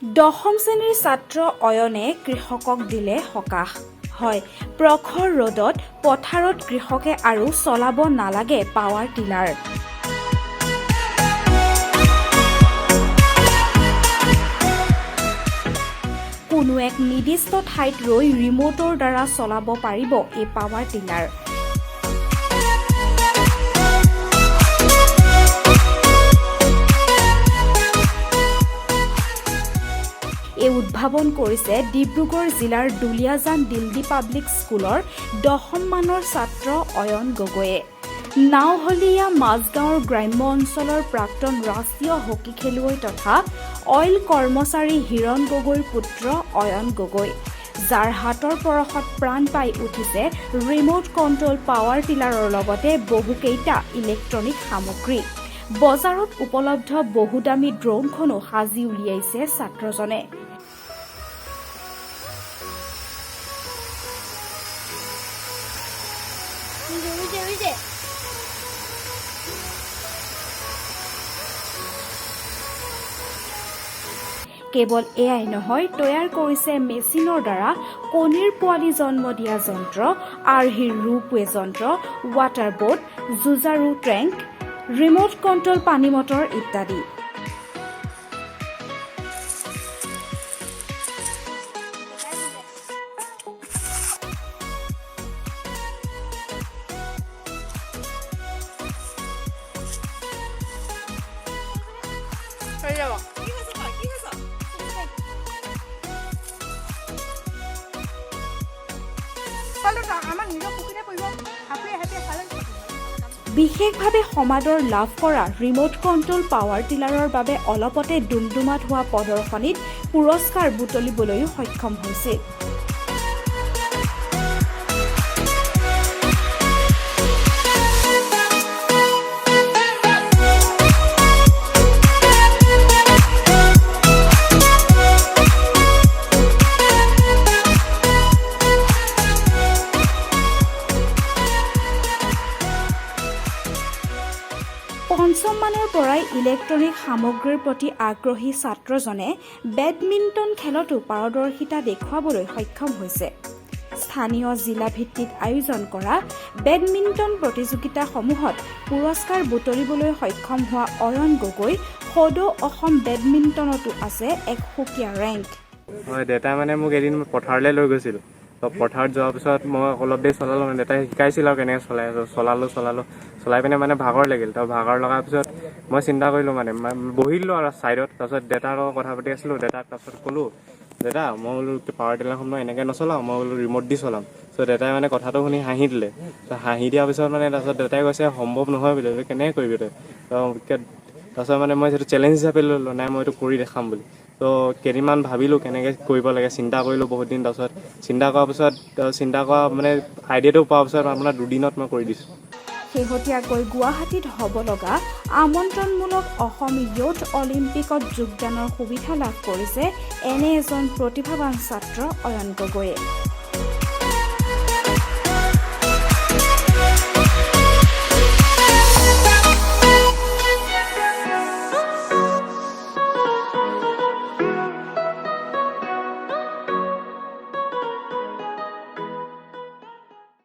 দশম শ্ৰেণীৰ ছাত্ৰ অয়নে কৃষকক দিলে সকাহ হয় প্ৰখৰ ৰ'দত পথাৰত কৃষকে আৰু চলাব নালাগে পাৱাৰ টিলাৰ কোনো এক নিৰ্দিষ্ট ঠাইত ৰৈ ৰিমোটৰ দ্বাৰা চলাব পাৰিব এই পাৱাৰ টিলাৰ এই উদ্ভাৱন কৰিছে ডিব্ৰুগড় জিলাৰ দুলিয়াজান দিল্লী পাব্লিক স্কুলৰ 10ম মানৰ ছাত্ৰ অয়ন গগৈয়ে নাওহলীয়া মাজগাঁৱৰ গ্ৰাম্য অঞ্চলৰ প্ৰাক্তন ৰাষ্ট্ৰীয় হকী খেলুৱৈ তথা অইল কৰ্মচাৰী হিৰণ গগৈৰ পুত্ৰ অয়ন গগৈ যাৰ হাতৰ পৰশত প্ৰাণ পাই উঠিছে ৰিমোট কণ্ট্ৰল পাৱাৰ টিলাৰৰ লগতে বহুকেইটা ইলেক্ট্ৰনিক সামগ্ৰী বজাৰত উপলব্ধ বহুদামী ড্ৰোনখনো সাজি উলিয়াইছে ছাত্ৰজনে কেৱল এয়াই নহয় তৈয়াৰ কৰিছে মেচিনৰ দ্বাৰা কণীৰ পোৱালি জন্ম দিয়া যন্ত্ৰ আৰ্হিৰ ৰোপৱে যন্ত্ৰ ৱাটাৰ বোট জুজাৰু ট্ৰেংক ৰিমোট কণ্ট্ৰল পানী মটৰ ইত্যাদি বিশেষভাৱে সমাদৰ লাভ কৰা ৰিমোট কণ্ট্ৰল পাৱাৰ টিলাৰৰ বাবে অলপতে ডুমডুমাত হোৱা প্ৰদৰ্শনীত পুৰস্কাৰ বুটলিবলৈও সক্ষম হৈছিল পঞ্চম মানৰ পৰাই ইলেক্ট্ৰনিক সামগ্ৰীৰ প্ৰতি আগ্ৰহী ছাত্ৰজনে বেডমিণ্টন খেলতো পাৰদৰ্শিতা দেখুৱাবলৈ সক্ষম হৈছে স্থানীয় জিলা ভিত্তিত আয়োজন কৰা বেডমিণ্টন প্ৰতিযোগিতাসমূহত পুৰস্কাৰ বুটলিবলৈ সক্ষম হোৱা অয়ন গগৈ সদৌ অসম বেডমিণ্টনতো আছে এক সুকীয়া ৰেংক হয় দেউতাই মানে মোক এদিন পথাৰলৈ লৈ গৈছিল তো পথাৰত যোৱাৰ পিছত মই অলপ দেৰি চলালোঁ দেউতাই শিকাইছিল আৰু কেনেকৈ চলাই পিনে মানে ভাগৰ লাগিল তো ভাগৰ লগাৰ পিছত মই চিন্তা কৰিলোঁ মানে বহিলোঁ আৰু ছাইডত তাৰপিছত দেউতাৰ লগত কথা পাতি আছিলোঁ দেউতাক তাৰপিছত ক'লোঁ দেউতা মই বোলো পাৱাৰ টিলাৰখন মই এনেকৈ নচলাওঁ মই বোলো ৰিমোট দি চলাম ত' দেউতাই মানে কথাটো শুনি হাঁহি দিলে তো হাঁহি দিয়াৰ পিছত মানে তাৰপিছত দেউতাই কৈছে সম্ভৱ নহয় বুলি কেনেকৈ কৰিবি তই তাৰপিছত মানে মই সেইটো চেলেঞ্জ হিচাপে ল'লোঁ নাই মই এইটো কৰি দেখাম বুলি তো কেইদিনমান ভাবিলোঁ কেনেকৈ কৰিব লাগে চিন্তা কৰিলোঁ বহুত দিন তাৰপিছত চিন্তা কৰা মানে আইডিয়াটো পোৱাৰ পিছত আপোনাৰ 2 দিনত মই কৰি দিছোঁ শেহতীয়াকৈ গুৱাহাটীত হ'ব লগা আমন্ত্ৰণমূলক অসম ইয়থ অলিম্পিকত যোগদানৰ সুবিধা লাভ কৰিছে এনে এজন প্ৰতিভাৱান ছাত্ৰ অয়ন গগৈয়ে